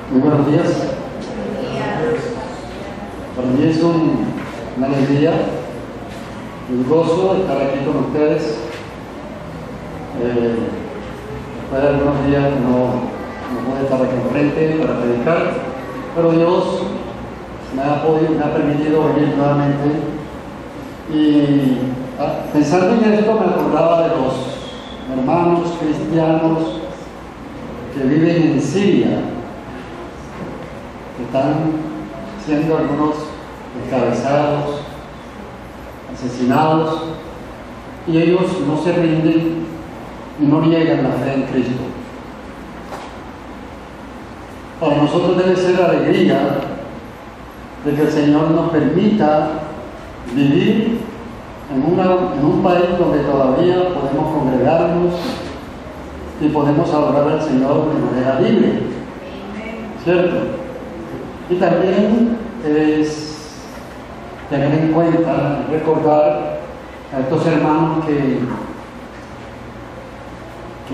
Muy buenos días. Para mí es una alegría, un gozo estar aquí con ustedes. Después de algunos días que no pude estar aquí enfrente para predicar, pero Dios me ha permitido venir nuevamente. Y pensando en esto me acordaba de los hermanos cristianos que viven en Siria, que están siendo algunos descabezados, asesinados, y ellos no se rinden y no niegan la fe en Cristo. Para nosotros debe ser alegría de que el Señor nos permita vivir en un país donde todavía podemos congregarnos y podemos adorar al Señor de manera libre, ¿cierto? Y también es tener en cuenta, recordar a estos hermanos que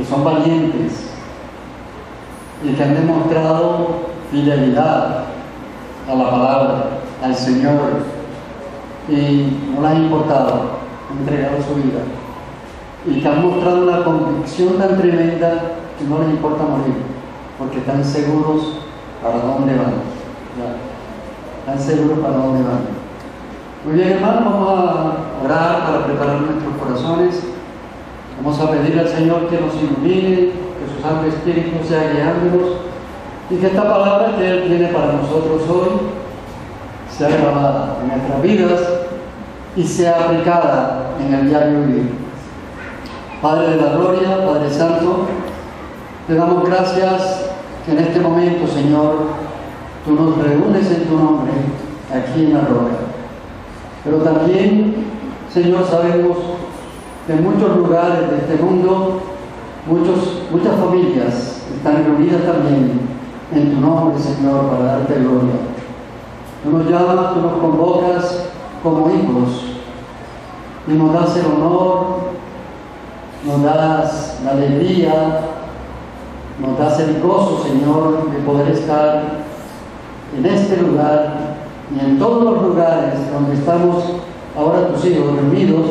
son valientes y que han demostrado fidelidad a la palabra, al Señor, y no les ha importado, han entregado su vida, y que han mostrado una convicción tan tremenda que no les importa morir, porque están seguros para dónde van. Están seguros para dónde van. Muy bien, hermanos, vamos a orar para preparar nuestros corazones. Vamos a pedirle al Señor que nos ilumine, que su Santo Espíritu sea guiándonos y que esta palabra que Él tiene para nosotros hoy sea grabada en nuestras vidas y sea aplicada en el diario vivir. Padre de la gloria, Padre Santo, te damos gracias que en este momento, Señor, Tú nos reúnes en Tu nombre aquí en la roca. Pero también, Señor, sabemos que en muchos lugares de este mundo, muchas familias están reunidas también en Tu nombre, Señor, para darte gloria. Tú nos llamas, Tú nos convocas como hijos y nos das el honor, nos das la alegría, nos das el gozo, Señor, de poder estar en este lugar y en todos los lugares donde estamos ahora Tus hijos reunidos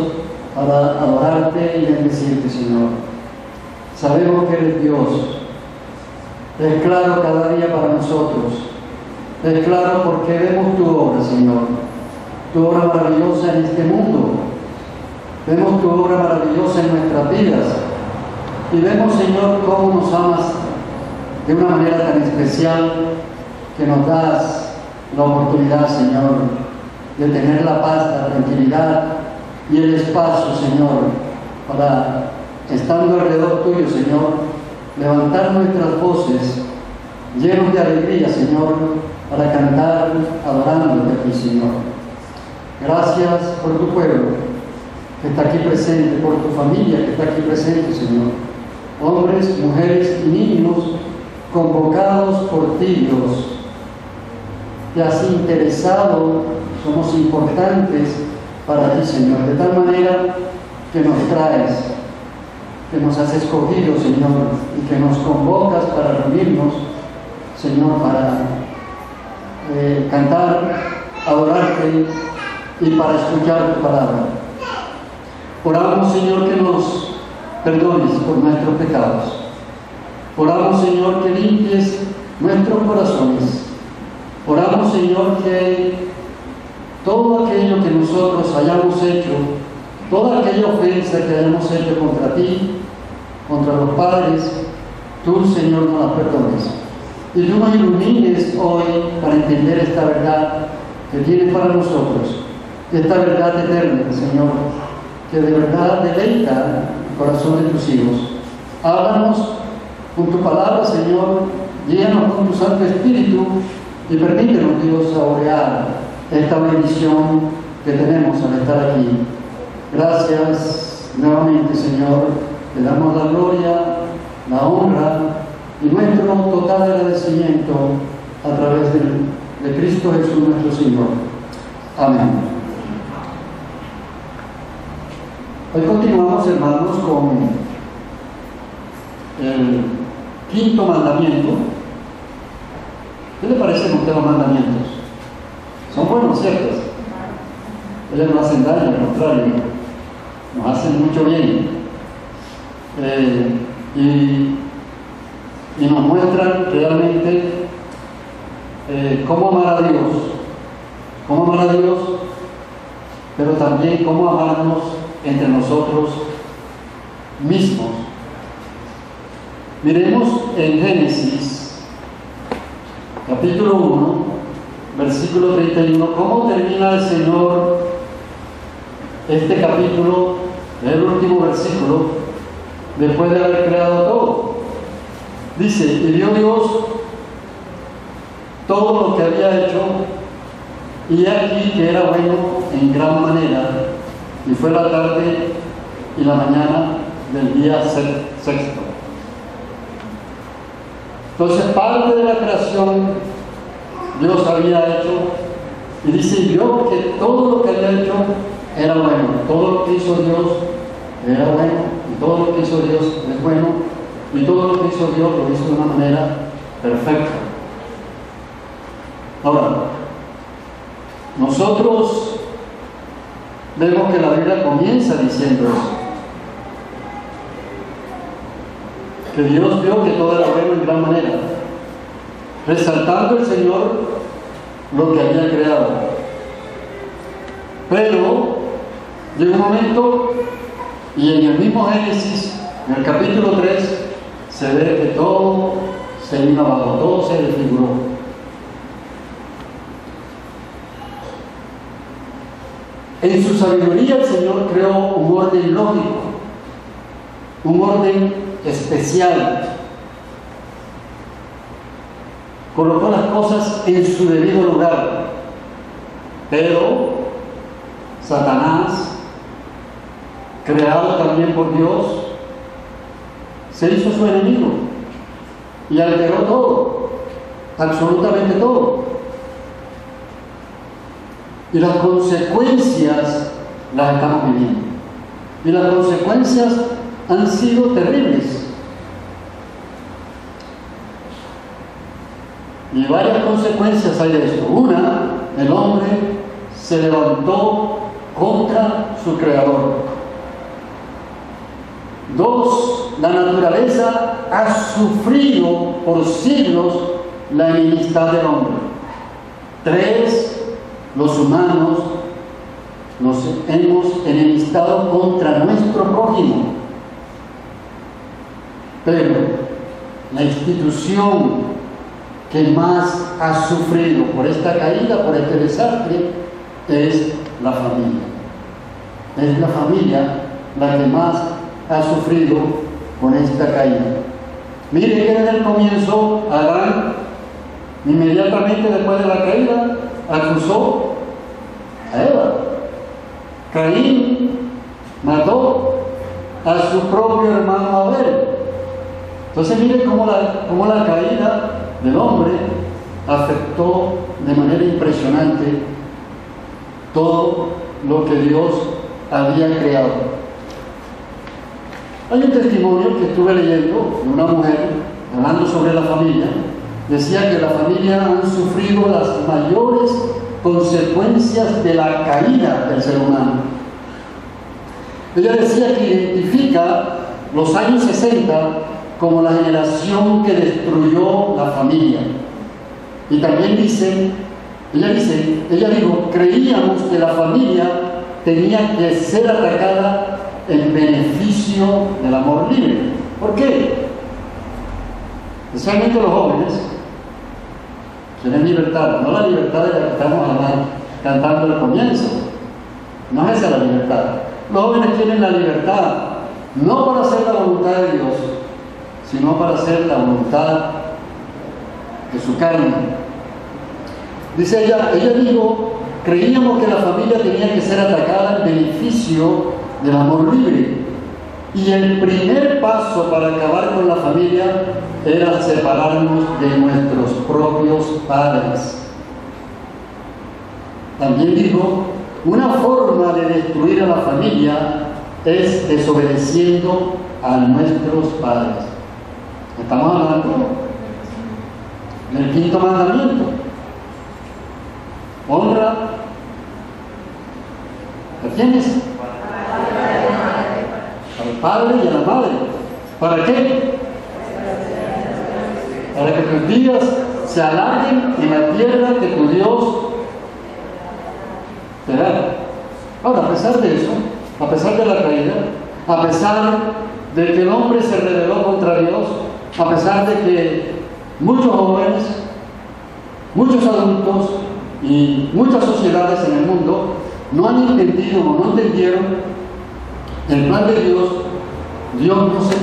para adorarte y bendecirte, Señor. Sabemos que eres Dios. Es claro cada día para nosotros. Es claro porque vemos Tu obra, Señor. Tu obra maravillosa en este mundo. Vemos Tu obra maravillosa en nuestras vidas. Y vemos, Señor, cómo nos amas de una manera tan especial que nos das la oportunidad, Señor, de tener la paz, la tranquilidad y el espacio, Señor, para, estando alrededor Tuyo, Señor, levantar nuestras voces llenos de alegría, Señor, para cantar adorándote a Ti, Señor. Gracias por Tu pueblo que está aquí presente, por Tu familia que está aquí presente, Señor. Hombres, mujeres y niños convocados por Ti, Dios. Te has interesado, somos importantes para Ti, Señor, de tal manera que nos traes, que nos has escogido, Señor, y que nos convocas para reunirnos, Señor, para cantar, adorarte y para escuchar Tu palabra. Oramos, Señor, que nos perdones por nuestros pecados. Oramos, Señor, que limpies nuestros corazones. Oramos, Señor, que todo aquello que nosotros hayamos hecho, toda aquella ofensa que hayamos hecho contra Ti, contra los padres, Tú, Señor, nos las perdones. Y Tú nos ilumines hoy para entender esta verdad que tienes para nosotros, esta verdad eterna, Señor, que de verdad deleita el corazón de Tus hijos. Háblanos con Tu palabra, Señor, llénanos con Tu Santo Espíritu y permítenos, Dios, saborear esta bendición que tenemos al estar aquí. Gracias nuevamente, Señor. Te damos la gloria, la honra y nuestro total agradecimiento a través de Cristo Jesús, nuestro Señor. Amén. Hoy continuamos, hermanos, con el quinto mandamiento, ¿Qué le parecen a usted los mandamientos? Son buenos, ¿cierto? Ellos no hacen daño, al contrario, nos hacen mucho bien. Y nos muestran realmente cómo amar a Dios, pero también cómo amarnos entre nosotros mismos. Miremos en Génesis, capítulo 1, versículo 31, cómo termina el Señor este capítulo, el último versículo, después de haber creado todo. Dice, y vio Dios todo lo que había hecho, y aquí que era bueno en gran manera, y fue la tarde y la mañana del día sexto. Entonces, parte de la creación Dios había hecho, y dice, y vio que todo lo que había hecho era bueno, todo lo que hizo Dios era bueno, y todo lo que hizo Dios es bueno, y todo lo que hizo Dios lo hizo de una manera perfecta. Ahora, nosotros vemos que la Biblia comienza diciendo eso, que Dios vio que todo era bueno en gran manera, resaltando el Señor lo que había creado. Pero llegó un momento, y en el mismo Génesis, en el capítulo 3, se ve que todo se vino abajo, todo se desfiguró. En su sabiduría el Señor creó un orden lógico, un orden especial. Colocó las cosas en su debido lugar. Pero Satanás, creado también por Dios, se hizo su enemigo y alteró todo, absolutamente todo. Y las consecuencias las estamos viviendo. Y las consecuencias han sido terribles. Y varias consecuencias hay de esto. Una, el hombre se levantó contra su creador. Dos, la naturaleza ha sufrido por siglos la enemistad del hombre. Tres, los humanos nos hemos enemistado contra nuestro prójimo. Pero la institución que más ha sufrido por esta caída, por este desastre, es la familia. Es la familia la que más ha sufrido con esta caída. Mire que desde el comienzo Adán, inmediatamente después de la caída, acusó a Eva. Caín mató a su propio hermano Abel. Entonces mire cómo la caída del hombre afectó de manera impresionante todo lo que Dios había creado. Hay un testimonio que estuve leyendo de una mujer hablando sobre la familia. Decía que la familia han sufrido las mayores consecuencias de la caída del ser humano. Ella decía que identifica los años 60 como la generación que destruyó la familia. Y también ella dijo, creíamos que la familia tenía que ser atacada en beneficio del amor libre. ¿Por qué? Especialmente los jóvenes quieren libertad, no la libertad de la que estamos cantando al comienzo. No es esa la libertad. Los jóvenes quieren la libertad, no para hacer la voluntad de Dios, sino para hacer la voluntad de su carne. Dice ella dijo, creíamos que la familia tenía que ser atacada en beneficio del amor libre. Y el primer paso para acabar con la familia era separarnos de nuestros propios padres. También dijo, una forma de destruir a la familia es desobedeciendo a nuestros padres. Estamos hablando en el quinto mandamiento. Honra ¿a quiénes? Al padre y a la madre. ¿Para qué? Para que tus días se alarguen en la tierra que tu Dios te da. Ahora, a pesar de eso, a pesar de la caída, a pesar de que el hombre se rebeló contra Dios, a pesar de que muchos jóvenes, muchos adultos y muchas sociedades en el mundo no han entendido o no entendieron el plan de Dios, Dios no se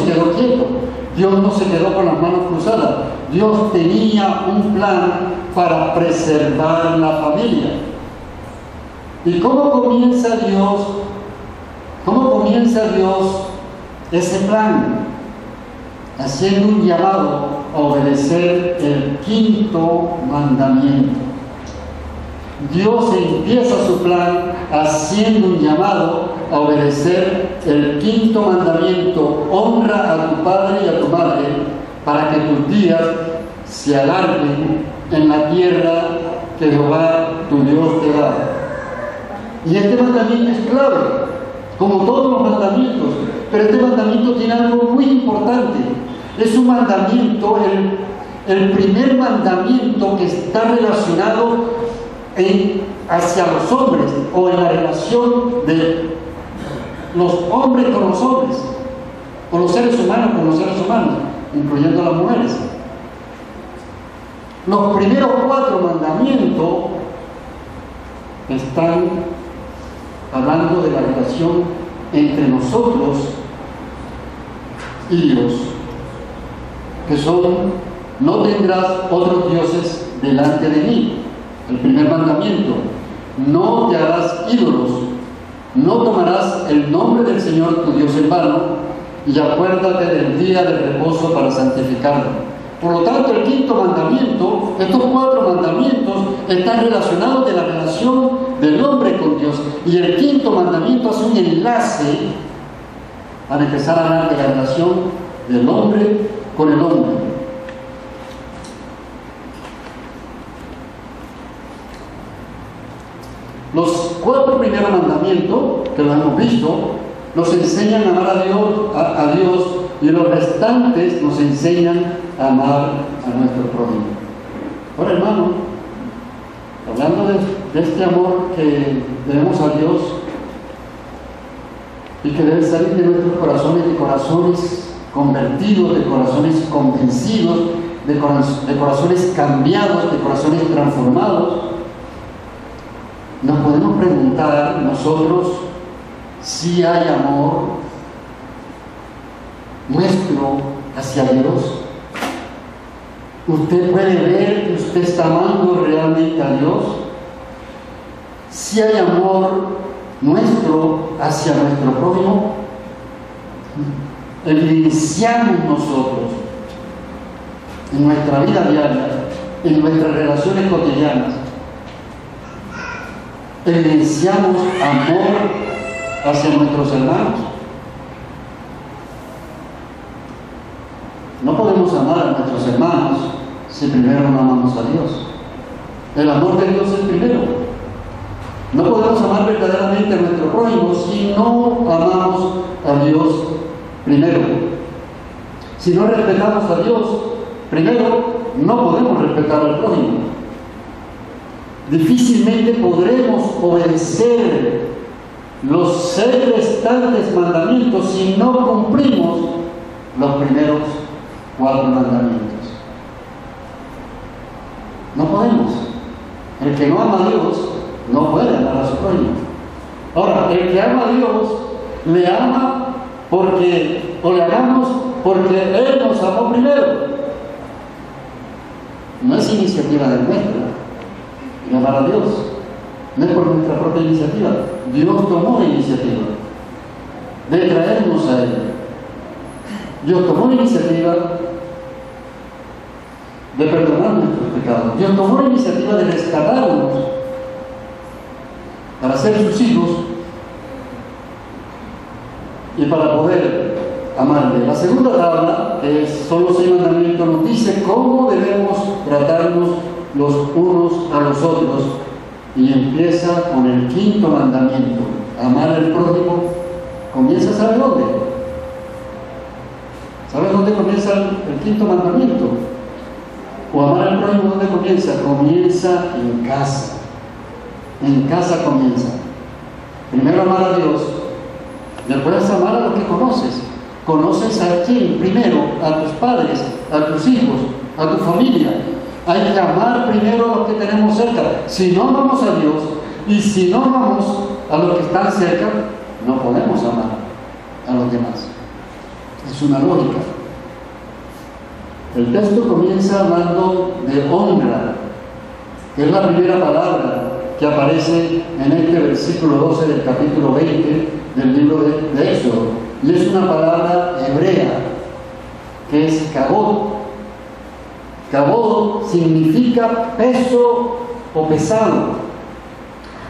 quedó quieto. Dios no se quedó con las manos cruzadas. Dios tenía un plan para preservar la familia. ¿Y cómo comienza Dios? ¿Cómo comienza Dios ese plan? Haciendo un llamado a obedecer el quinto mandamiento. Dios empieza su plan haciendo un llamado a obedecer el quinto mandamiento: honra a tu padre y a tu madre, para que tus días se alarguen en la tierra que Jehová tu Dios te da. Y este mandamiento es clave, como todos los mandamientos, pero este mandamiento tiene algo muy importante. Es un mandamiento, el primer mandamiento que está relacionado hacia los hombres, o en la relación de los hombres con los hombres, con los seres humanos con los seres humanos, incluyendo a las mujeres. Los primeros 4 mandamientos están hablando de la relación entre nosotros y Dios, que son: no tendrás otros dioses delante de mí. El primer mandamiento: no te harás ídolos, no tomarás el nombre del Señor tu Dios en vano, y acuérdate del día de reposo para santificarlo. Por lo tanto, el quinto mandamiento, estos 4 mandamientos están relacionados de la relación del hombre con Dios, y el quinto mandamiento hace un enlace para empezar a hablar de la relación del hombre con el hombre. Los 4 primeros mandamientos, que lo hemos visto, nos enseñan a amar a Dios, y los restantes nos enseñan a amar a nuestro prójimo. Ahora, hermano, hablando de este amor que debemos a Dios y que debe salir de nuestros corazones, de corazones convertidos, de corazones convencidos, de corazones cambiados, de corazones transformados, nos podemos preguntar nosotros si hay amor nuestro hacia Dios. ¿Usted puede ver que usted está amando realmente a Dios? Si hay amor nuestro hacia nuestro prójimo, evidenciamos nosotros en nuestra vida diaria, en nuestras relaciones cotidianas, evidenciamos amor hacia nuestros hermanos. No podemos amar a nuestros hermanos si primero no amamos a Dios. El amor de Dios es primero. No podemos amar verdaderamente a nuestro prójimo si no amamos a Dios primero. Si no respetamos a Dios primero, no podemos respetar al prójimo. Difícilmente podremos obedecer los 6 restantes mandamientos si no cumplimos los primeros 4 mandamientos. No podemos. El que no ama a Dios no puede amar a su prójimo. Ahora, el que ama a Dios le ama porque, o le amamos porque Él nos amó primero. No es iniciativa de nuestra amar a Dios, no es por nuestra propia iniciativa. Dios tomó la iniciativa de traernos a Él. Dios tomó la iniciativa de perdonar nuestros pecados. Dios tomó la iniciativa de rescatarnos para ser sus hijos y para poder amarle. La segunda tabla, que son los 6 mandamientos, nos dice cómo debemos tratarnos los unos a los otros, y empieza con el 5.º mandamiento: amar al prójimo. Comienza, ¿sabe dónde? ¿Sabe dónde comienza el 5.º mandamiento? O amar al prójimo, ¿dónde comienza? Comienza en casa. En casa comienza. Primero amar a Dios, después amar a los que conoces. ¿Conoces a quién? Primero a tus padres, a tus hijos, a tu familia. Hay que amar primero a los que tenemos cerca. Si no amamos a Dios y si no amamos a los que están cerca, no podemos amar a los demás. Es una lógica. El texto comienza hablando de honra, que es la primera palabra que aparece en este versículo 12 del capítulo 20 del libro de Éxodo. Y es una palabra hebrea, que es kabod. Kabod significa peso o pesado,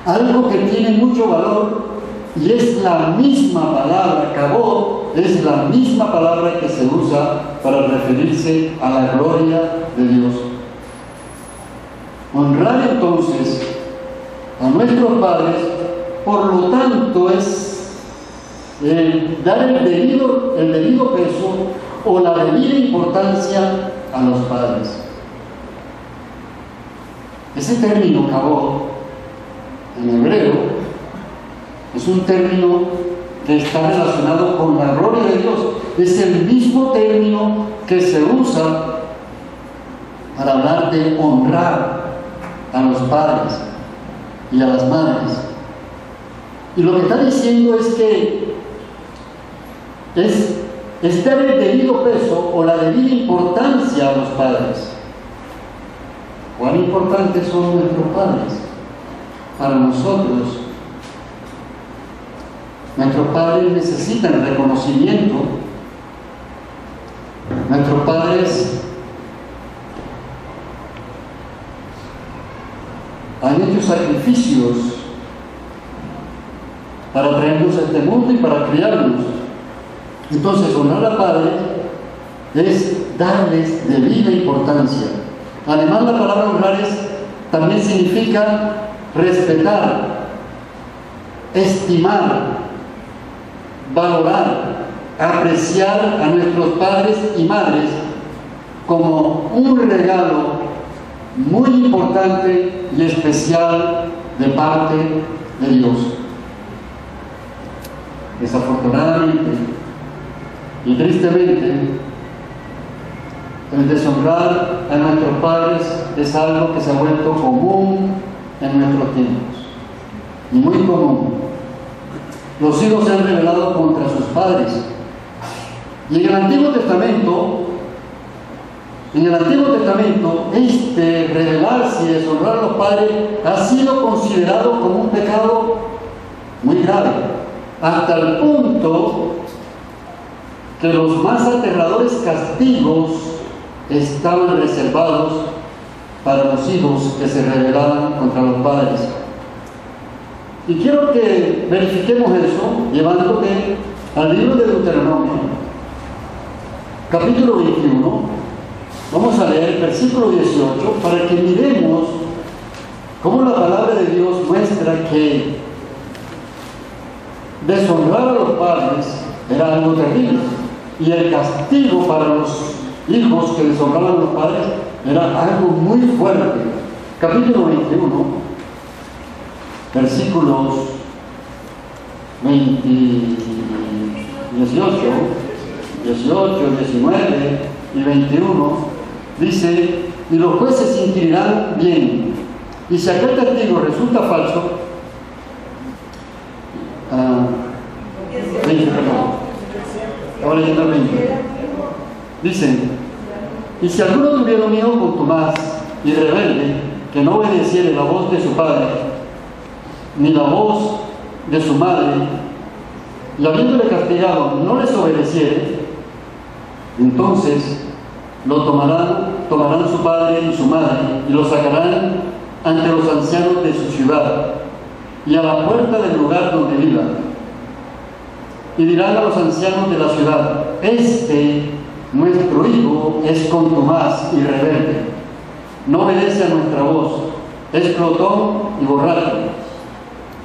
algo que tiene mucho valor, y es la misma palabra, kabod, es la misma palabra que se usa para referirse a la gloria de Dios. Honrar entonces a nuestros padres, por lo tanto, es dar el debido peso o la debida importancia a los padres. Ese término kabod en hebreo es un término que está relacionado con la gloria de Dios. Es el mismo término que se usa para hablar de honrar a los padres y a las madres. Y lo que está diciendo es que es dar el debido peso o la debida importancia a los padres. ¿Cuán importantes son nuestros padres para nosotros? Nuestros padres necesitan reconocimiento. Nuestros padres han hecho sacrificios para traernos a este mundo y para criarnos. Entonces, honrar al Padre es darles debida importancia. Además, la palabra honrar también significa respetar, estimar, valorar, apreciar a nuestros padres y madres como un regalo muy importante y especial de parte de Dios. Desafortunadamente y tristemente, el deshonrar a nuestros padres es algo que se ha vuelto común en nuestros tiempos, y muy común. Los hijos se han rebelado contra sus padres, y en el Antiguo Testamento, rebelarse y deshonrar a los padres ha sido considerado como un pecado muy grave, hasta el punto que los más aterradores castigos estaban reservados para los hijos que se rebelaban contra los padres. Y quiero que verifiquemos eso llevándote al libro de Deuteronomio, capítulo 21. Vamos a leer el versículo 18 para que miremos cómo la palabra de Dios muestra que deshonrar a los padres era algo terrible, y el castigo para los hijos que deshonraban a los padres era algo muy fuerte. Capítulo 21, versículos 18, 19 y 21, dice: y los jueces inquirirán bien, y si aquel testigo resulta falso, 20, perdón. Ahora leyendo el 20. Dicen: y si alguno tuviera un hijo contumaz y rebelde, que no obedeciere la voz de su padre, ni la voz de su madre, y habiéndole castigado no les obedeciere, entonces lo tomarán su padre y su madre, y lo sacarán ante los ancianos de su ciudad, y a la puerta del lugar donde viva. y dirán a los ancianos de la ciudad: este, nuestro hijo, es contumaz y rebelde, no obedece a nuestra voz, es glotón y borracho.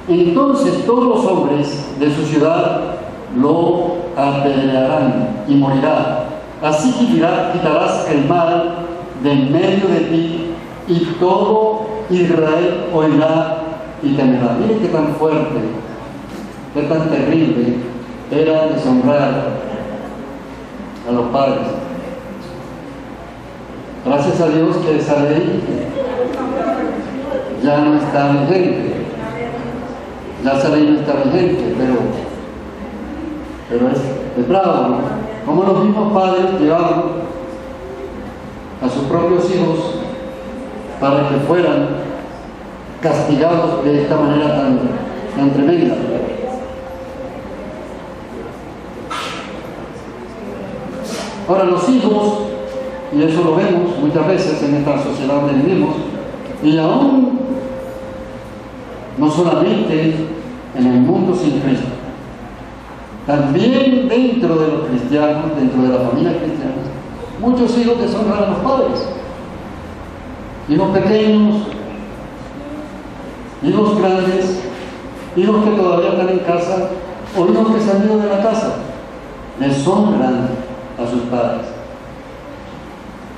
Entonces todos los hombres de su ciudad lo apedrearán y morirá. Así quitarás el mal de en medio de ti, y todo Israel oirá y temerá. Miren qué tan fuerte, qué tan terrible era deshonrar a los padres. Gracias a Dios que esa ley ya no está vigente. Ya esa ley no está vigente, pero es bravo, ¿no? Como los mismos padres llevaban a sus propios hijos para que fueran castigados de esta manera tan tremenda. Ahora los hijos, y eso lo vemos muchas veces en esta sociedad donde vivimos, y aún no solamente en el mundo sin Cristo, también dentro de los cristianos, dentro de la familia cristiana, muchos hijos deshonran a los padres. Hijos pequeños, hijos grandes, hijos que todavía están en casa, o hijos que se han ido de la casa, deshonran a sus padres.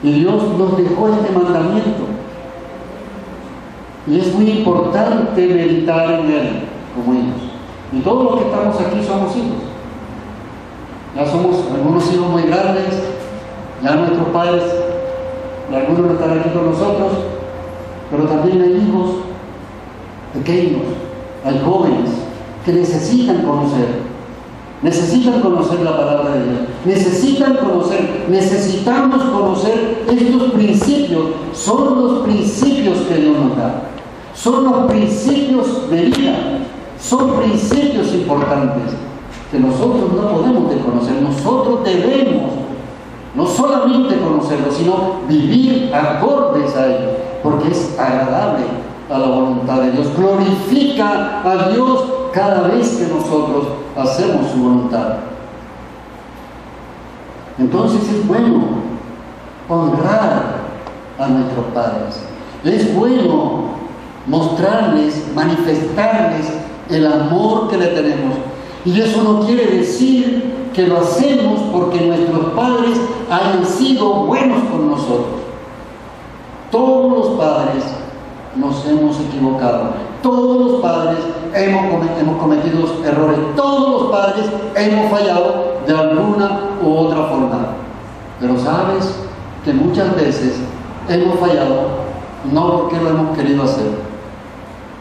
Y Dios nos dejó este mandamiento. Y es muy importante meditar en él como hijos. Y todos los que estamos aquí somos hijos. Ya somos algunos hijos muy grandes, ya nuestros padres, algunos no están aquí con nosotros, pero también hay hijos pequeños, hay jóvenes que necesitamos conocer la palabra de Dios, necesitamos conocer estos principios. Son los principios que Dios nos da, son los principios de vida, son principios importantes que nosotros no podemos desconocer. Nosotros debemos no solamente conocerlos, sino vivir acordes a ellos, porque es agradable a la voluntad de Dios, glorifica a Dios cada vez que nosotros hacemos su voluntad. Entonces es bueno honrar a nuestros padres, es bueno mostrarles, manifestarles el amor que le tenemos. Y eso no quiere decir que lo hacemos porque nuestros padres hayan sido buenos con nosotros. Todos los padres nos hemos equivocado, todos los padres hemos cometido errores, todos los padres hemos fallado de alguna u otra forma. Pero sabes que muchas veces hemos fallado no porque lo hemos querido hacer.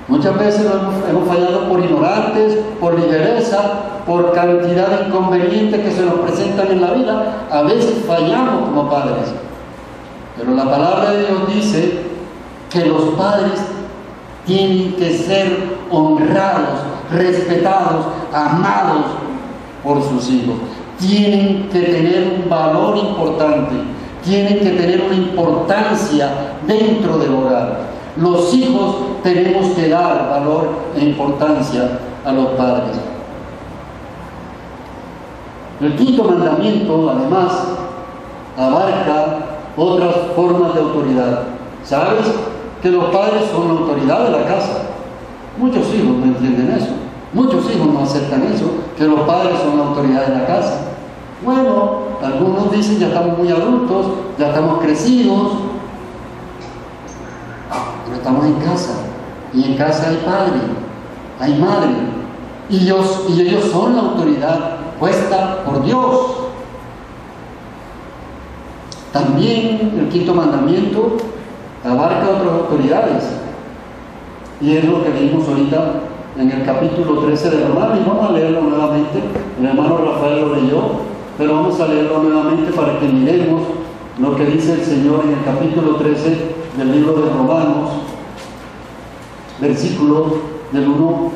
Muchas veces hemos fallado por ignorantes, por ligereza, por cantidad de inconvenientes que se nos presentan en la vida. A veces fallamos como padres. Pero la palabra de Dios dice que los padres tienen que ser honrados, respetados, amados por sus hijos. Tienen que tener un valor importante, tienen que tener una importancia dentro del hogar. Los hijos tenemos que dar valor e importancia a los padres. El quinto mandamiento, además, abarca otras formas de autoridad. ¿Sabes que los padres son la autoridad de la casa? Muchos hijos no entienden eso. Muchos hijos no aceptan eso, que los padres son la autoridad de la casa. Bueno, algunos dicen ya estamos muy adultos, ya estamos crecidos, pero estamos en casa, y en casa hay padre, hay madre, y ellos son la autoridad puesta por Dios. También el quinto mandamiento abarca otras autoridades, y es lo que leímos ahorita en el capítulo 13 de Romanos, y vamos a leerlo nuevamente. El hermano Rafael lo leyó, pero vamos a leerlo nuevamente para que miremos lo que dice el Señor en el capítulo 13 del libro de Romanos, versículo del 1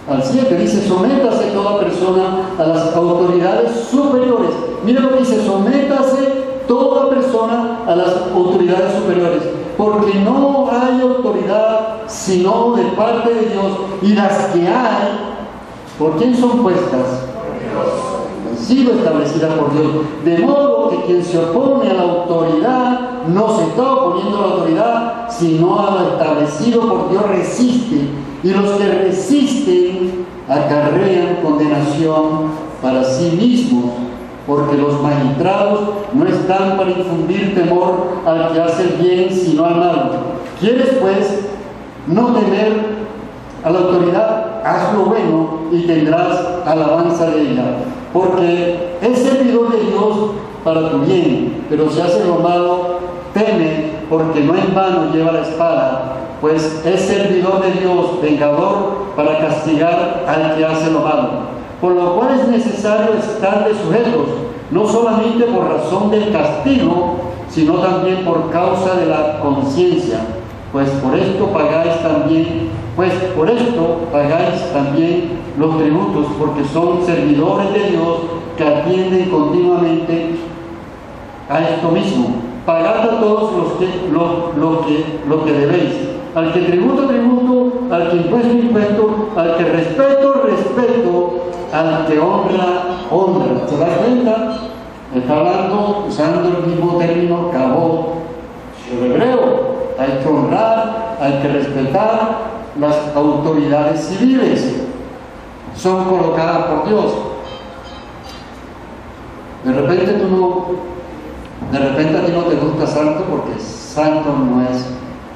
al 7. Dice: sométase toda persona a las autoridades superiores. Mira lo que dice: sométase toda persona a las autoridades superiores, porque no hay autoridad sino de parte de Dios, y las que hay, ¿por quién son puestas? han sido establecidas por Dios. De modo que quien se opone a la autoridad no se está oponiendo a la autoridad, sino a lo establecido por Dios resiste. Y los que resisten acarrean condenación para sí mismos, porque los magistrados no están para infundir temor al que hace el bien, sino al mal. ¿Quieres, pues, no temer a la autoridad? Haz lo bueno y tendrás alabanza de ella, porque es servidor de Dios para tu bien, pero si haces lo malo, teme, porque no en vano lleva la espada, pues es servidor de Dios, vengador para castigar al que hace lo malo. Por lo cual es necesario estarle sujetos, no solamente por razón del castigo, sino también por causa de la conciencia, pues por esto pagáis también los tributos, porque son servidores de Dios que atienden continuamente a esto mismo. Pagad a todos lo que debéis. Al que tributo, al que impuesto, al que respeto, al que honra. ¿Se da cuenta? Está hablando, usando el mismo término cabot hebreo. Hay que honrar, hay que respetar las autoridades civiles. Son colocadas por Dios. De repente a ti no te gusta santo, porque santo no es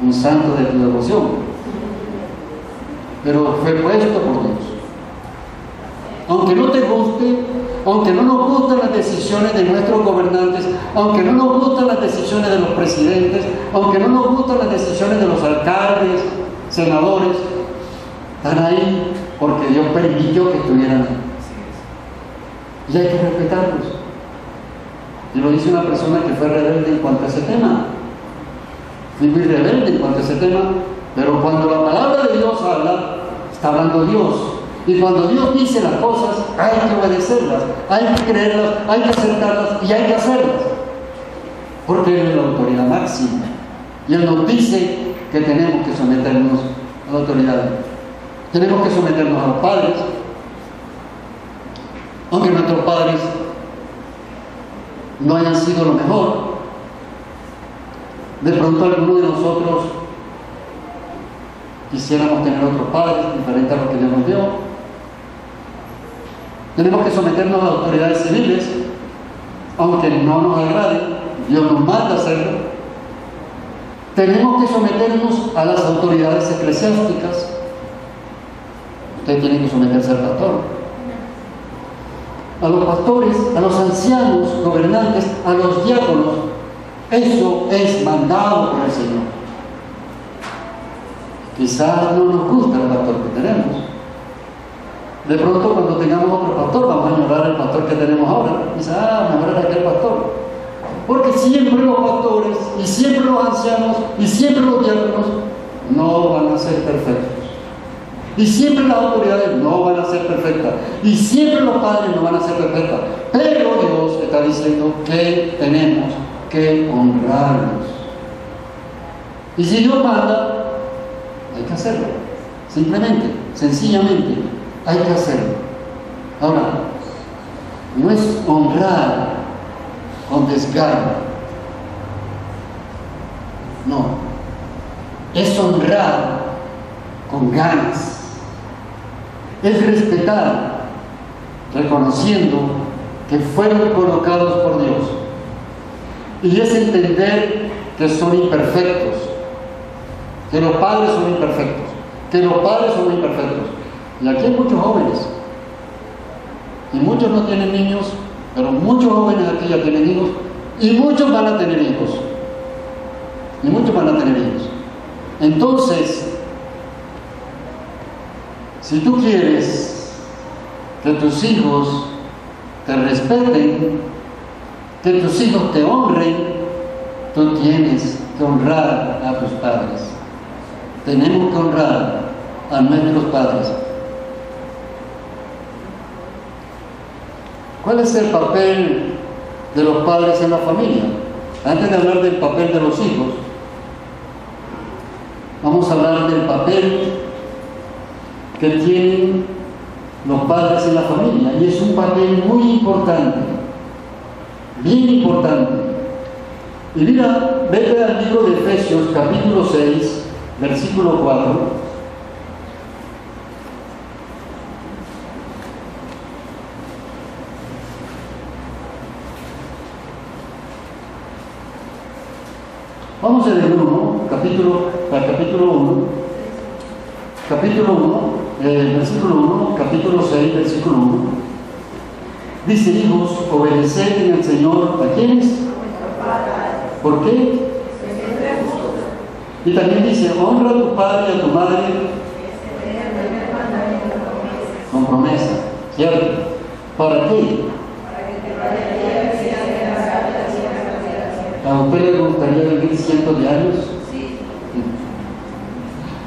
un santo de tu devoción, pero fue puesto por Dios. Aunque no te guste, aunque no nos gustan las decisiones de nuestros gobernantes, aunque no nos gustan las decisiones de los presidentes, aunque no nos gustan las decisiones de los alcaldes, senadores, están ahí porque Dios permitió que estuvieran ahí. Y hay que respetarlos. Y lo dice una persona que fue rebelde en cuanto a ese tema. Fui muy rebelde en cuanto a ese tema, pero cuando la palabra de Dios habla, está hablando Dios. Y cuando Dios dice las cosas, hay que obedecerlas, hay que creerlas, hay que aceptarlas y hay que hacerlas. Porque Él es la autoridad máxima. Y Él nos dice que tenemos que someternos a la autoridad. Tenemos que someternos a los padres. Aunque nuestros padres no hayan sido lo mejor, de pronto alguno de nosotros quisiéramos tener otros padres diferentes a los que Dios nos dio. Tenemos que someternos a las autoridades civiles, aunque no nos agrade, Dios nos manda a hacerlo. Tenemos que someternos a las autoridades eclesiásticas. Usted tiene que someterse al pastor, a los pastores, a los ancianos, gobernantes, a los diáconos. Eso es mandado por el Señor. Quizás no nos gusta el pastor que tenemos. De pronto, cuando tengamos otro pastor, vamos a ignorar al pastor que tenemos ahora. Dice, mejor era aquel pastor. Porque siempre los pastores, y siempre los ancianos, y siempre los diáconos no van a ser perfectos. Y siempre las autoridades no van a ser perfectas. Y siempre los padres no van a ser perfectas. Pero Dios está diciendo que tenemos que honrarlos. Y si Dios manda, hay que hacerlo. Simplemente, sencillamente, hay que hacerlo. Ahora, no es honrar con desgarro. No. Es honrar con ganas. Es respetar, reconociendo que fueron colocados por Dios. Y es entender que son imperfectos, que los padres son imperfectos, Y aquí hay muchos jóvenes, y muchos no tienen niños, pero muchos jóvenes aquí ya tienen hijos, y muchos van a tener hijos. Entonces, si tú quieres que tus hijos te respeten, que tus hijos te honren, tú tienes que honrar a tus padres. Tenemos que honrar a nuestros padres. ¿Cuál es el papel de los padres en la familia? Antes de hablar del papel de los hijos, vamos a hablar del papel que tienen los padres en la familia, y es un papel muy importante, bien importante. Y mira, vete al libro de Efesios, capítulo 6, versículo 4. Vamos a leer capítulo 1, versículo 1, capítulo 6, versículo 1. Dice: hijos, obedeced en el Señor. ¿A quiénes? ¿Por qué? Y también dice: honra a tu padre y a tu madre. Con promesa, ¿cierto? ¿Para qué? ¿A usted le gustaría vivir cientos de años? Sí.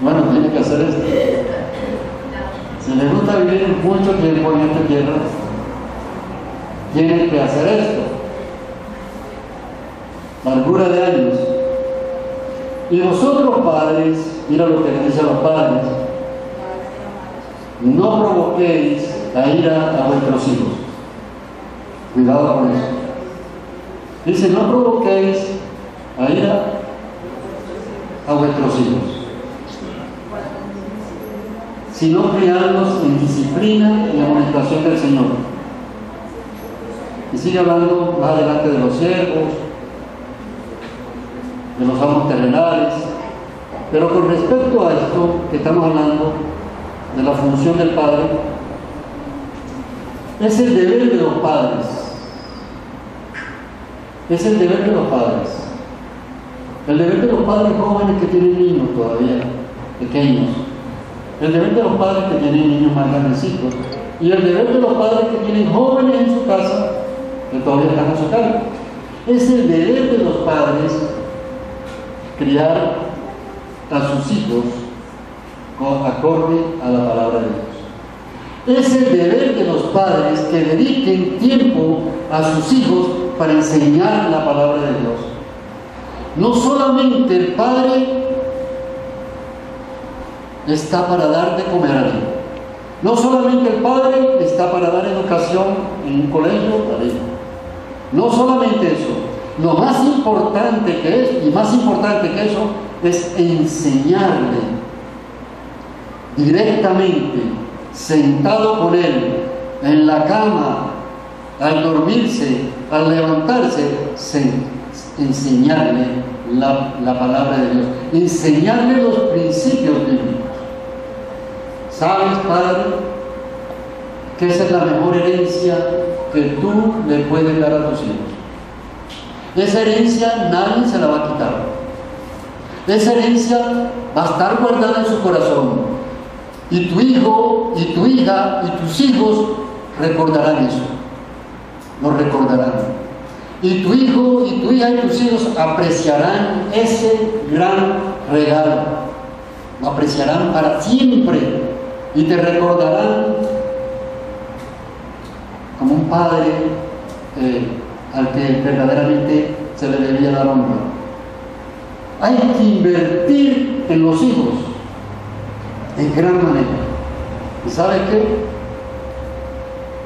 Bueno, tiene que hacer esto. Si le gusta vivir mucho tiempo en esta tierra, tiene que hacer esto. Largura de años. Y vosotros, padres, mira lo que le dice a los padres: no provoquéis la ira a vuestros hijos. Cuidado con eso. Dice: no provoquéis a ira a vuestros hijos, sino criadlos en disciplina y amonestación del Señor. Y sigue hablando más adelante de los siervos, de los amos terrenales. Pero con respecto a esto que estamos hablando, de la función del padre, es el deber de los padres. Es el deber de los padres. El deber de los padres jóvenes que tienen niños todavía, pequeños. El deber de los padres que tienen niños más grandecitos. Y el deber de los padres que tienen jóvenes en su casa, que todavía están a su cargo. Es el deber de los padres criar a sus hijos acorde a la palabra de Dios. Es el deber de los padres que dediquen tiempo a sus hijos para enseñar la palabra de Dios. No solamente el padre está para dar de comer al hijo. No solamente el padre está para dar educación en un colegio al hijo. No solamente eso. Lo más importante que es, y más importante que eso, es enseñarle directamente, sentado con él, en la cama, al dormirse, al levantarse, enseñarle la palabra de Dios, enseñarle los principios bíblicos. ¿Sabes, Padre, que esa es la mejor herencia que tú le puedes dar a tus hijos? Esa herencia nadie se la va a quitar. Esa herencia va a estar guardada en su corazón. Y tu hijo, y tu hija, y tus hijos recordarán eso. Lo recordarán. Y tu hijo, y tu hija, y tus hijos apreciarán ese gran regalo. Lo apreciarán para siempre. Y te recordarán como un padre al que verdaderamente se le debía dar honra. Hay que invertir en los hijos en gran manera. ¿Y sabes qué?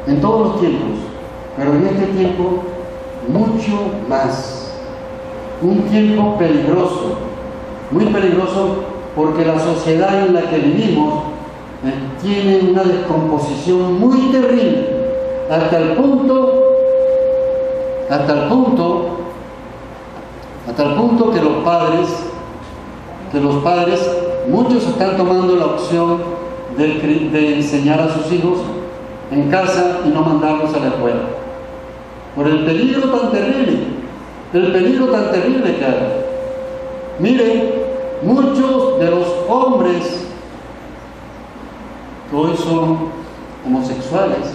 En todos los tiempos, pero en este tiempo mucho más. Un tiempo peligroso, muy peligroso, porque la sociedad en la que vivimos tiene una descomposición muy terrible, hasta el punto que los padres, muchos están tomando la opción de enseñar a sus hijos en casa y no mandarlos a la escuela, por el peligro tan terrible que hay. Miren, muchos de los hombres que hoy son homosexuales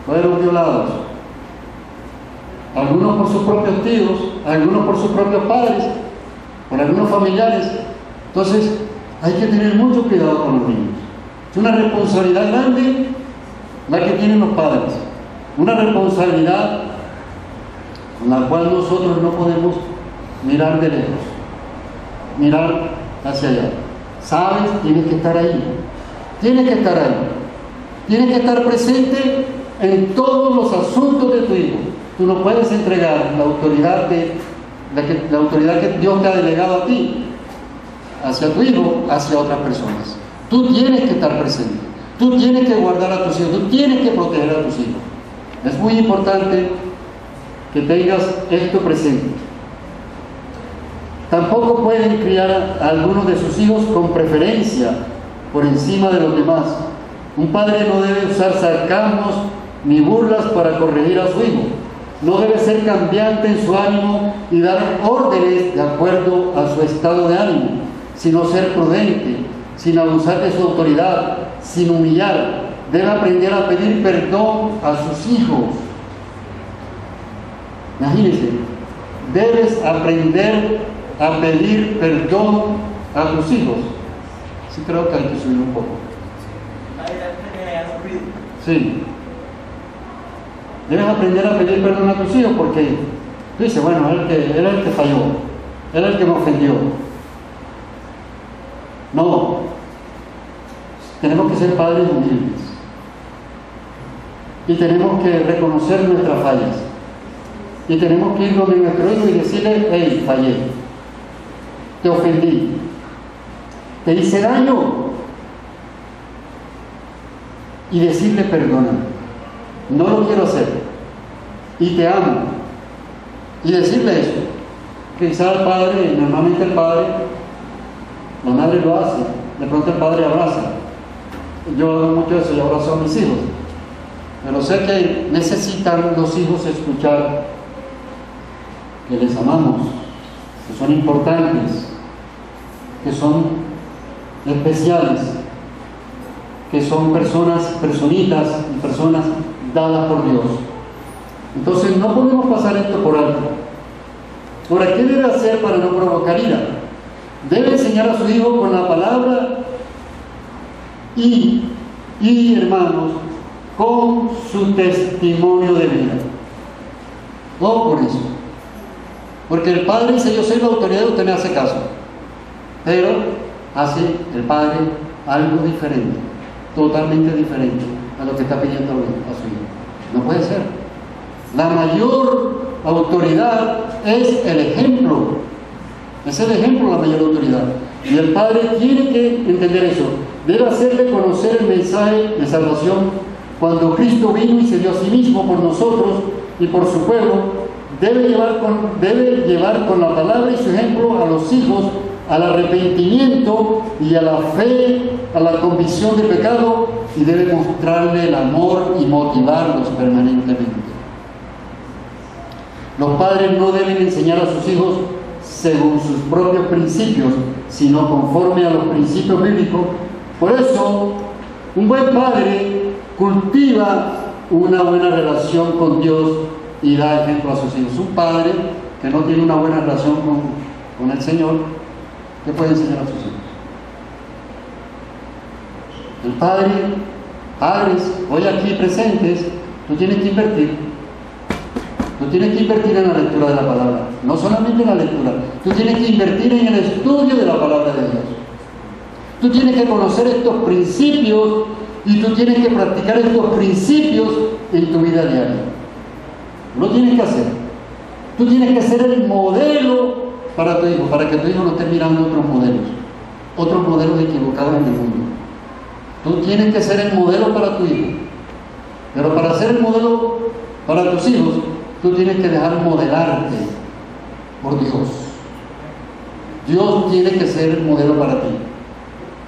fueron violados, algunos por sus propios tíos, algunos por sus propios padres, por algunos familiares. Entonces hay que tener mucho cuidado con los niños. Es una responsabilidad grande la que tienen los padres, una responsabilidad con la cual nosotros no podemos mirar de lejos, mirar hacia allá. ¿Sabes? Tienes que estar ahí. Tienes que estar presente en todos los asuntos de tu hijo. Tú no puedes entregar la autoridad que Dios te ha delegado a ti hacia tu hijo, hacia otras personas. Tú tienes que estar presente. Tú tienes que guardar a tus hijos. Tú tienes que proteger a tus hijos. Es muy importante que tengas esto presente. Tampoco pueden criar a algunos de sus hijos con preferencia por encima de los demás. Un padre no debe usar sarcasmos ni burlas para corregir a su hijo. No debe ser cambiante en su ánimo y dar órdenes de acuerdo a su estado de ánimo, sino ser prudente, sin abusar de su autoridad, sin humillar. Debe aprender a pedir perdón a sus hijos. Imagínense, debes aprender a pedir perdón a tus hijos. Sí, creo que hay que subir un poco. Sí. Debes aprender a pedir perdón a tus hijos porque tú dices, bueno, él es el que falló, él es el que me ofendió. No, tenemos que ser padres humildes y tenemos que reconocer nuestras fallas y tenemos que ir donde nuestro hijo y decirle, hey, fallé, te ofendí, te hice daño, y decirle perdona, no lo quiero hacer y te amo, y decirle eso. Quizá el padre, normalmente el padre, la madre lo hace, de pronto el padre abraza. Yo hago mucho eso, yo abrazo a mis hijos, pero sé que necesitan los hijos escuchar que les amamos, que son importantes, que son especiales, que son personitas y personas dadas por Dios. Entonces no podemos pasar esto por alto. Ahora, ¿qué debe hacer para no provocar ira? Debe enseñar a su hijo con la palabra y hermanos, con su testimonio de vida. No por eso. Porque el padre dice, yo soy la autoridad, usted me hace caso. Pero hace el padre algo diferente, totalmente diferente a lo que está pidiendo a su hijo. No puede ser. La mayor autoridad es el ejemplo. Es el ejemplo la mayor autoridad. Y el padre tiene que entender eso. Debe hacerle conocer el mensaje de salvación. Cuando Cristo vino y se dio a sí mismo por nosotros y por su pueblo, debe llevar con la palabra y su ejemplo a los hijos al arrepentimiento y a la fe, a la convicción de pecado, y debe mostrarle el amor y motivarlos permanentemente. Los padres no deben enseñar a sus hijos según sus propios principios, sino conforme a los principios bíblicos. Por eso, un buen padre cultiva una buena relación con Dios y da ejemplo a sus hijos. Un padre que no tiene una buena relación con el Señor, ¿qué puede enseñar a sus hijos? El padres, hoy aquí presentes, tú tienes que invertir. Tú tienes que invertir en la lectura de la palabra, no solamente en la lectura, tú tienes que invertir en el estudio de la palabra de Dios. Tú tienes que conocer estos principios y tú tienes que practicar estos principios en tu vida diaria. Lo tienes que hacer. Tú tienes que ser el modelo para tu hijo, para que tu hijo no esté mirando otros modelos equivocados en el mundo. Tú tienes que ser el modelo para tu hijo. Pero para ser el modelo para tus hijos, tú tienes que dejar modelarte por Dios. Dios tiene que ser el modelo para ti.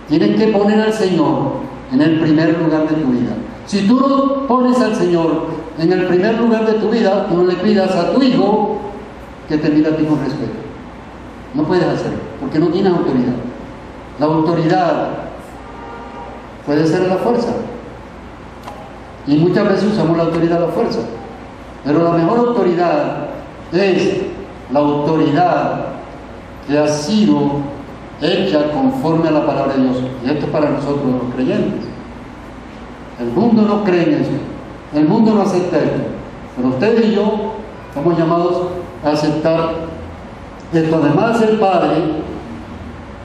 Tienes que poner al Señor en el primer lugar de tu vida. Si tú no pones al Señor en el primer lugar de tu vida, no le pidas a tu hijo que te mire a ti con respeto. No puedes hacerlo, porque no tienes autoridad. La autoridad puede ser la fuerza. Y muchas veces usamos la autoridad a la fuerza. Pero la mejor autoridad es la autoridad que ha sido hecha conforme a la palabra de Dios. Y esto es para nosotros los creyentes. El mundo no cree en eso. El mundo no acepta esto. Pero ustedes y yo estamos llamados a aceptar esto. Además, el padre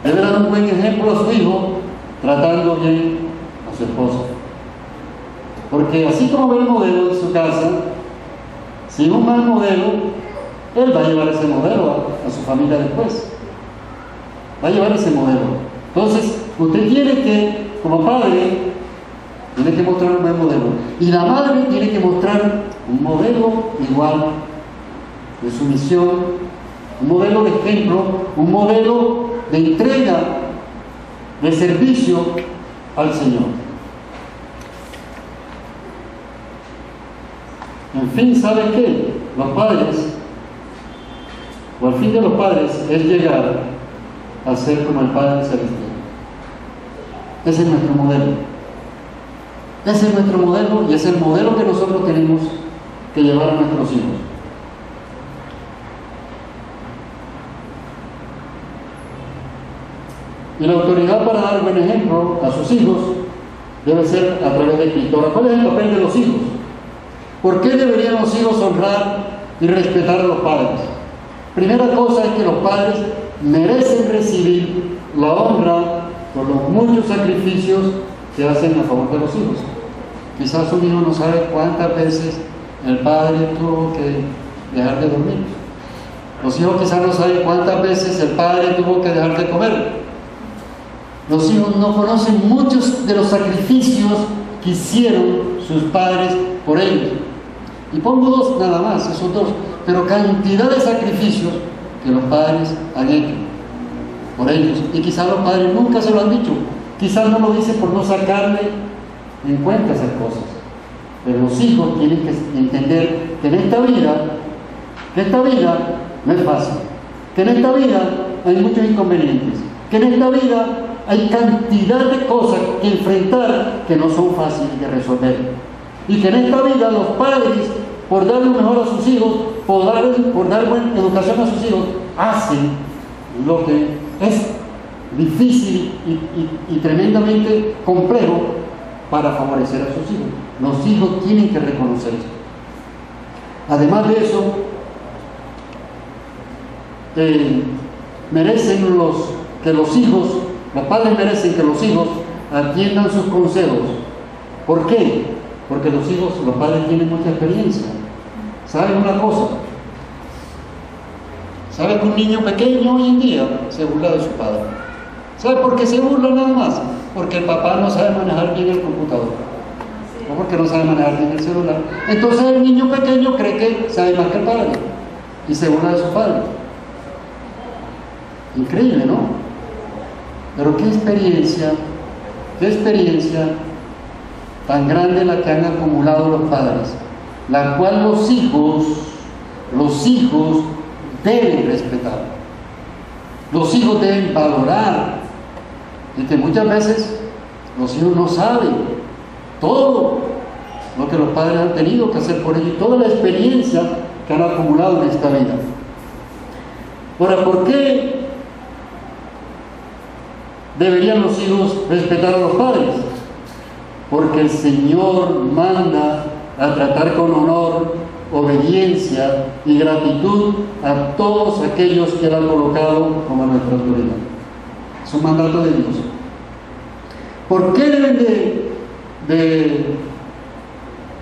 debe dar un buen ejemplo a su hijo, tratando bien a su esposa. Porque así como ve el modelo en su casa, si es un mal modelo, él va a llevar ese modelo a su familia después. Va a llevar ese modelo. Entonces, usted tiene que, como padre, tiene que mostrar un buen modelo. Y la madre tiene que mostrar un modelo igual de sumisión, un modelo de ejemplo, un modelo de entrega, de servicio al Señor. En fin, ¿sabe qué? Los padres, o el fin de los padres, es llegar a ser como el Padre Celestial. Ese es nuestro modelo. Ese es nuestro modelo y es el modelo que nosotros tenemos que llevar a nuestros hijos. Y la autoridad para dar buen ejemplo a sus hijos debe ser a través de Cristo. Ahora, ¿cuál es el papel de los hijos? ¿Por qué deberían los hijos honrar y respetar a los padres? Primera cosa es que los padres merecen recibir la honra por los muchos sacrificios que hacen a favor de los hijos. Quizás un hijo no sabe cuántas veces el padre tuvo que dejar de dormir. Los hijos quizás no saben cuántas veces el padre tuvo que dejar de comer. Los hijos no conocen muchos de los sacrificios que hicieron sus padres por ellos. Y pongo dos nada más, esos dos, pero cantidad de sacrificios que los padres han hecho por ellos. Y quizás los padres nunca se lo han dicho. Quizás no lo dicen por no sacarle en cuenta esas cosas. Pero los hijos tienen que entender que en esta vida no es fácil. Que en esta vida hay muchos inconvenientes. Que en esta vida hay cantidad de cosas que enfrentar que no son fáciles de resolver. Y que en esta vida los padres, por dar lo mejor a sus hijos, por dar buena educación a sus hijos, hacen lo que es difícil y tremendamente complejo para favorecer a sus hijos. Los hijos tienen que reconocer esto. Además de eso, los padres merecen que los hijos atiendan sus consejos. ¿Por qué? Porque los padres tienen mucha experiencia. ¿Saben una cosa? ¿Sabe que un niño pequeño hoy en día se burla de su padre? ¿Sabe por qué se burla nada más? Porque el papá no sabe manejar bien el computador. O porque no sabe manejar bien el celular. Entonces el niño pequeño cree que sabe más que el padre. Y se burla de su padre. Increíble, ¿no? Pero qué experiencia tan grande la que han acumulado los padres, la cual los hijos deben respetar. Los hijos deben valorar. Y que muchas veces los hijos no saben todo lo que los padres han tenido que hacer por ellos, toda la experiencia que han acumulado en esta vida. Ahora, ¿por qué deberían los hijos respetar a los padres? Porque el Señor manda a tratar con honor, obediencia y gratitud a todos aquellos que Él ha colocado como nuestra autoridad. Es un mandato de Dios. ¿Por qué deben de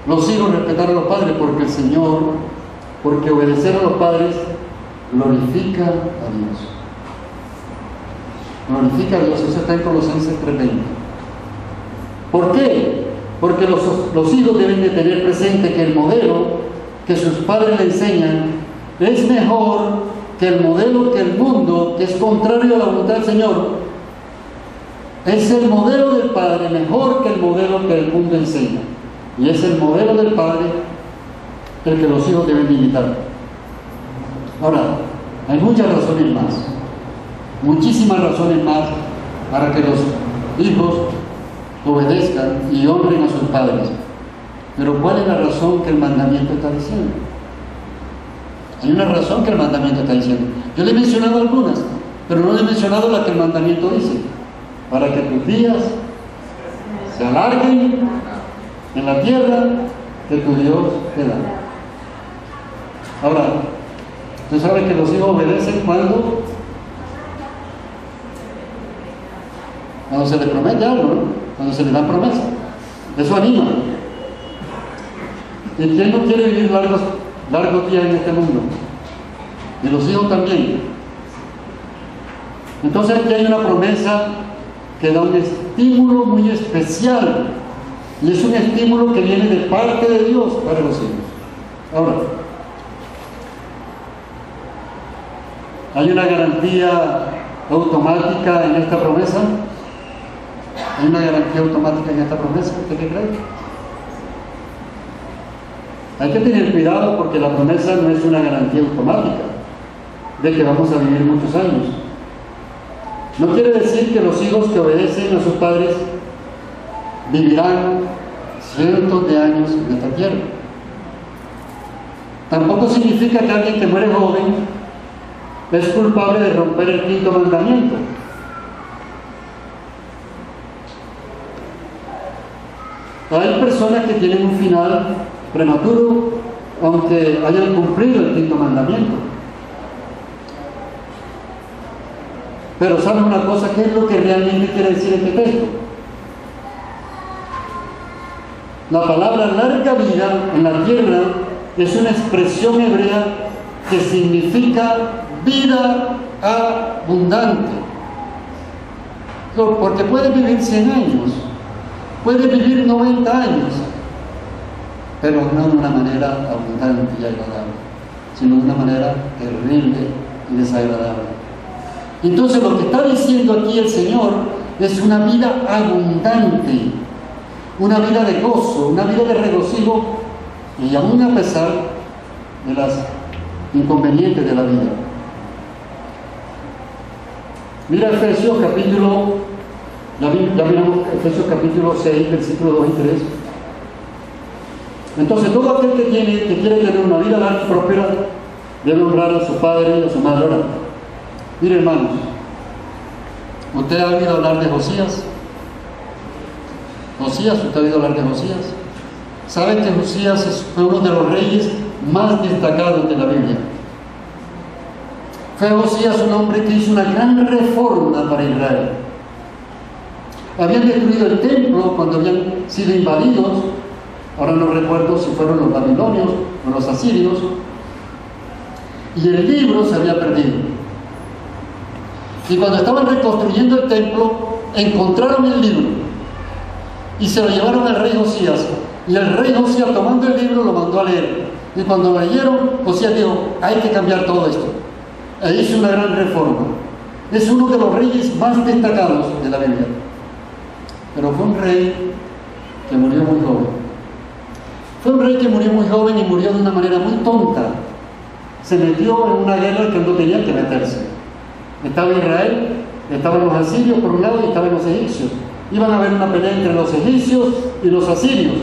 los hijos respetar a los padres? Porque obedecer a los padres glorifica a Dios. Glorifica a Dios. Eso está en Colosenses 3:20. ¿Por qué? Porque los hijos deben de tener presente que el modelo que sus padres le enseñan es mejor que el modelo que el mundo, que es contrario a la voluntad del Señor. Es el modelo del Padre mejor que el modelo que el mundo enseña. Y es el modelo del Padre el que los hijos deben de imitar. Ahora, hay muchas razones más, muchísimas razones más para que los hijos obedezcan y honren a sus padres. Pero ¿cuál es la razón que el mandamiento está diciendo? Hay una razón que el mandamiento está diciendo. Yo le he mencionado algunas, pero no le he mencionado la que el mandamiento dice. Para que tus días se alarguen en la tierra que tu Dios te da. Ahora, tú sabes que los hijos obedecen cuando se les promete algo, ¿no? Cuando se les da promesa. Eso anima. ¿Y quién no quiere vivir largos días en este mundo? Y los hijos también. Entonces aquí hay una promesa que da un estímulo muy especial, y es un estímulo que viene de parte de Dios para los hijos. Ahora, ¿hay una garantía automática en esta promesa? ¿Hay una garantía automática en esta promesa? ¿Usted qué cree? Hay que tener cuidado porque la promesa no es una garantía automática de que vamos a vivir muchos años. No quiere decir que los hijos que obedecen a sus padres vivirán cientos de años en esta tierra. Tampoco significa que alguien que muere joven es culpable de romper el quinto mandamiento. Hay personas que tienen un final prematuro, aunque hayan cumplido el quinto mandamiento. Pero ¿saben una cosa? ¿Qué es lo que realmente quiere decir este texto? La palabra larga vida en la tierra es una expresión hebrea que significa vida abundante. Porque puede vivir 100 años, puede vivir 90 años, pero no de una manera abundante y agradable, sino de una manera terrible y desagradable. Entonces lo que está diciendo aquí el Señor es una vida abundante, una vida de gozo, una vida de regocijo, y aún a pesar de las inconvenientes de la vida. Mira Efesios capítulo, ya miramos Efesios capítulo 6, versículos 2 y 3. Entonces todo aquel que quiere tener una vida larga y próspera debe honrar a su padre y a su madre. Ahora, mire hermanos, ¿usted ha oído hablar de Josías? ¿Usted ha oído hablar de Josías? ¿Saben que Josías fue uno de los reyes más destacados de la Biblia? Fue Josías un hombre que hizo una gran reforma para Israel. Habían destruido el templo cuando habían sido invadidos. Ahora no recuerdo si fueron los babilonios o los asirios. Y el libro se había perdido. Y cuando estaban reconstruyendo el templo, encontraron el libro y se lo llevaron al rey Josías. Y el rey Josías, tomando el libro, lo mandó a leer. Y cuando lo leyeron, Josías dijo: hay que cambiar todo esto. E hizo una gran reforma. Es uno de los reyes más destacados de la Biblia. Pero fue un rey que murió muy joven. Fue un rey que murió muy joven y murió de una manera muy tonta. Se metió en una guerra que no tenía que meterse. Estaba Israel, estaban los asirios por un lado y estaban los egipcios. Iban a haber una pelea entre los egipcios y los asirios.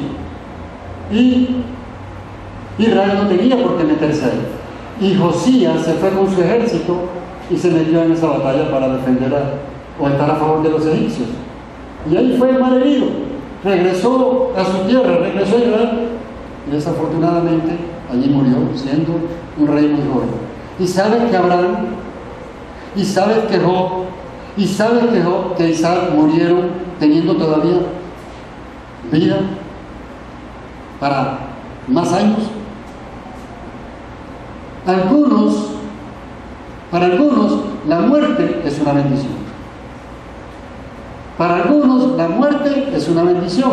Y Israel no tenía por qué meterse ahí. Y Josías se fue con su ejército y se metió en esa batalla para defender o estar a favor de los egipcios. Y ahí fue malherido. Regresó a su tierra, regresó a Israel. Y desafortunadamente allí murió, siendo un rey muy joven. Y sabes que Abraham, y sabes que Job, y sabes que Isaac murieron teniendo todavía vida para más años. Para algunos, la muerte es una bendición. Para algunos, la muerte es una bendición,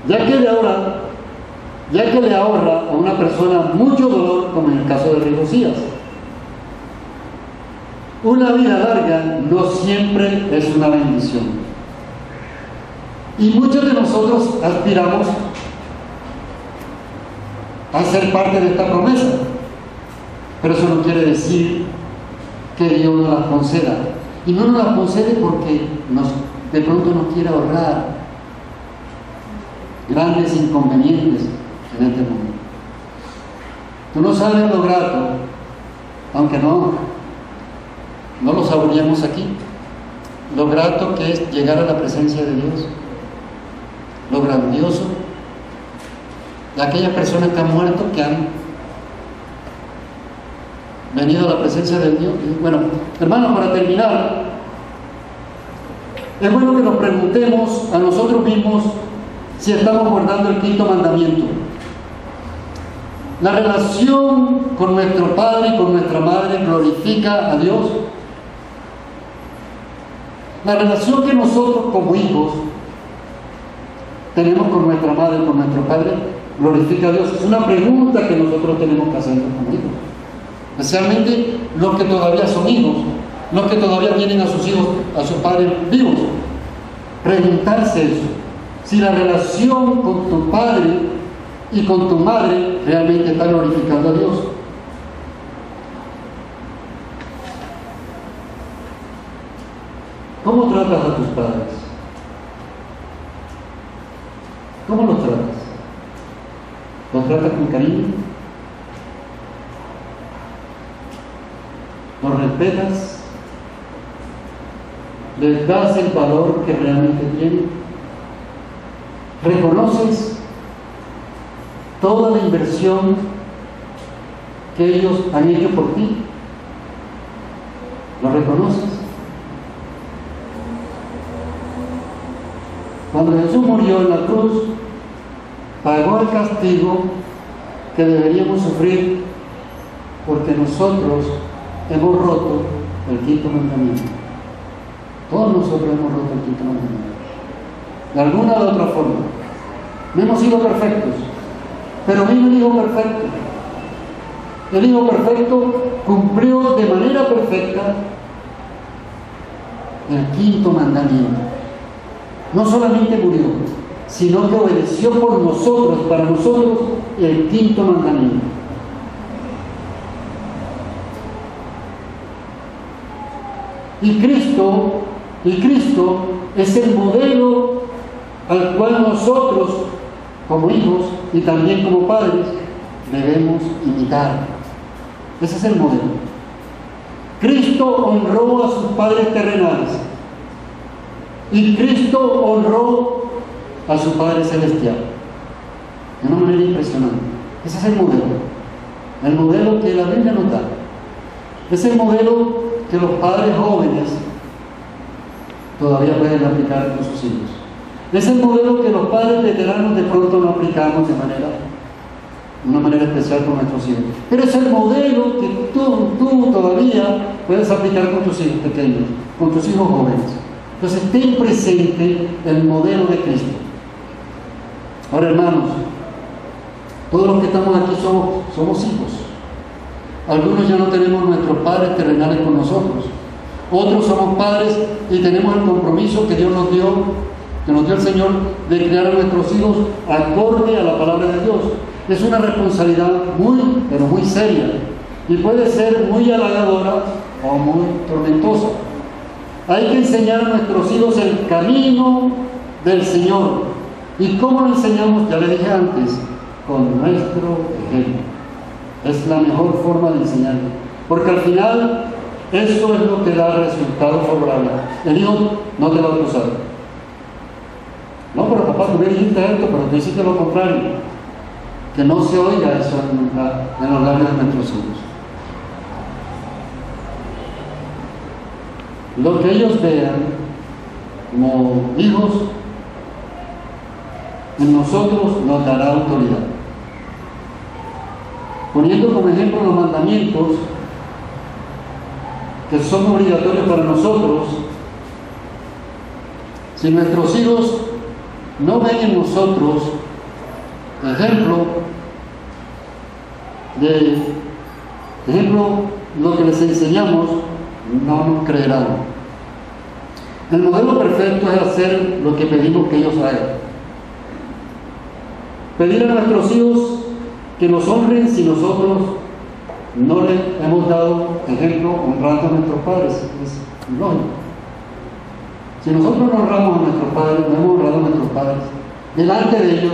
ya que le ahorra a una persona mucho dolor, como en el caso de rey Josías. Una vida larga no siempre es una bendición. Y muchos de nosotros aspiramos a ser parte de esta promesa, pero eso no quiere decir que Dios nos las conceda. Y no nos las concede porque de pronto nos quiere ahorrar grandes inconvenientes en este mundo. Tú no sabes lo grato, aunque no lo saboreamos aquí, lo grato que es llegar a la presencia de Dios, lo grandioso de aquellas personas que han muerto, que han venido a la presencia de Dios. Bueno, hermanos, para terminar, es bueno que nos preguntemos a nosotros mismos si estamos guardando el quinto mandamiento. La relación con nuestro padre y con nuestra madre glorifica a Dios. La relación que nosotros como hijos tenemos con nuestra madre y con nuestro padre glorifica a Dios. Es una pregunta que nosotros tenemos que hacernos como hijos, especialmente los que todavía son hijos, los que todavía tienen a sus hijos, a sus padres vivos. Preguntarse eso, si la relación con tu padre y con tu madre realmente está glorificando a Dios. ¿Cómo tratas a tus padres? ¿Cómo los tratas? ¿Los tratas con cariño? ¿Los respetas? ¿Les das el valor que realmente tienen? ¿Reconoces toda la inversión que ellos han hecho por ti? ¿Lo reconoces? Cuando Jesús murió en la cruz, pagó el castigo que deberíamos sufrir porque nosotros hemos roto el quinto mandamiento. Todos nosotros hemos roto el quinto mandamiento, de alguna u otra forma. No hemos sido perfectos, pero vino el Hijo perfecto. El Hijo perfecto cumplió de manera perfecta el quinto mandamiento. No solamente murió, sino que obedeció por nosotros, para nosotros, el quinto mandamiento. Y Cristo es el modelo al cual nosotros, como hijos y también como padres, debemos imitar. Ese es el modelo. Cristo honró a sus padres terrenales y Cristo honró a su Padre Celestial de una manera impresionante. Ese es el modelo que la Biblia nos da. Es el modelo que los padres jóvenes todavía pueden aplicar con sus hijos. Es el modelo que los padres veteranos de pronto no aplicamos de una manera especial con nuestros hijos. Pero es el modelo que tú todavía puedes aplicar con tus hijos pequeños, con tus hijos jóvenes. Entonces, ten presente el modelo de Cristo. Ahora, hermanos, todos los que estamos aquí somos hijos. Algunos ya no tenemos nuestros padres terrenales con nosotros. Otros somos padres y tenemos el compromiso que Dios nos dio, que nos dio el Señor, de criar a nuestros hijos acorde a la palabra de Dios. Es una responsabilidad pero muy seria. Y puede ser muy halagadora o muy tormentosa. Hay que enseñar a nuestros hijos el camino del Señor. ¿Y cómo lo enseñamos? Ya le dije antes, con nuestro ejemplo. Es la mejor forma de enseñarlo. Porque al final, eso es lo que da resultado favorable. El hijo no te va a acusar. No, pero papá, tú me dijiste esto, pero tú hiciste lo contrario. Que no se oiga eso en los labios de nuestros hijos. Lo que ellos vean como hijos en nosotros nos dará autoridad. Poniendo como ejemplo los mandamientos que son obligatorios para nosotros, si nuestros hijos no ven en nosotros lo que les enseñamos, no nos creerán. El modelo perfecto es hacer lo que pedimos que ellos hagan. Pedir a nuestros hijos que nos honren si nosotros no les hemos dado ejemplo honrando a nuestros padres. Es lógico. Si nosotros no honramos a nuestros padres, no hemos honrado a nuestros padres, delante de ellos,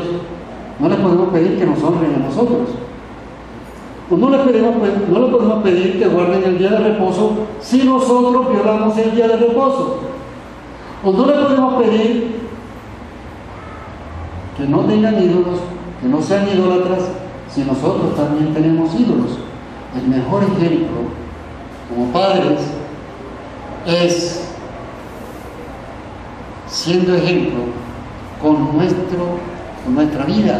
no les podemos pedir que nos honren a nosotros. Pues no les podemos pedir que guarden el día de reposo si nosotros violamos el día de reposo. O no les podemos pedir que no tengan ídolos, que no sean idólatras, si nosotros también tenemos ídolos. El mejor ejemplo como padres es siendo ejemplo con nuestro con nuestra vida.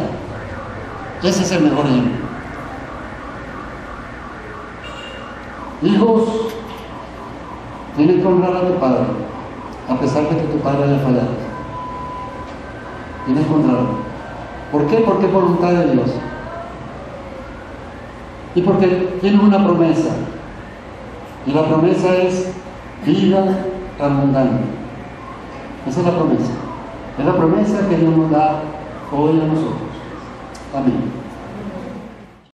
Ese es el mejor ejemplo. Hijos, tienes que honrar a tu padre, a pesar de que tu padre haya fallado. Tienes que honrarlo. ¿Por qué? Porque es voluntad de Dios. Y porque tienes una promesa. Y la promesa es vida abundante. Esa es la promesa. Es la promesa que Dios nos da hoy a nosotros. Amén.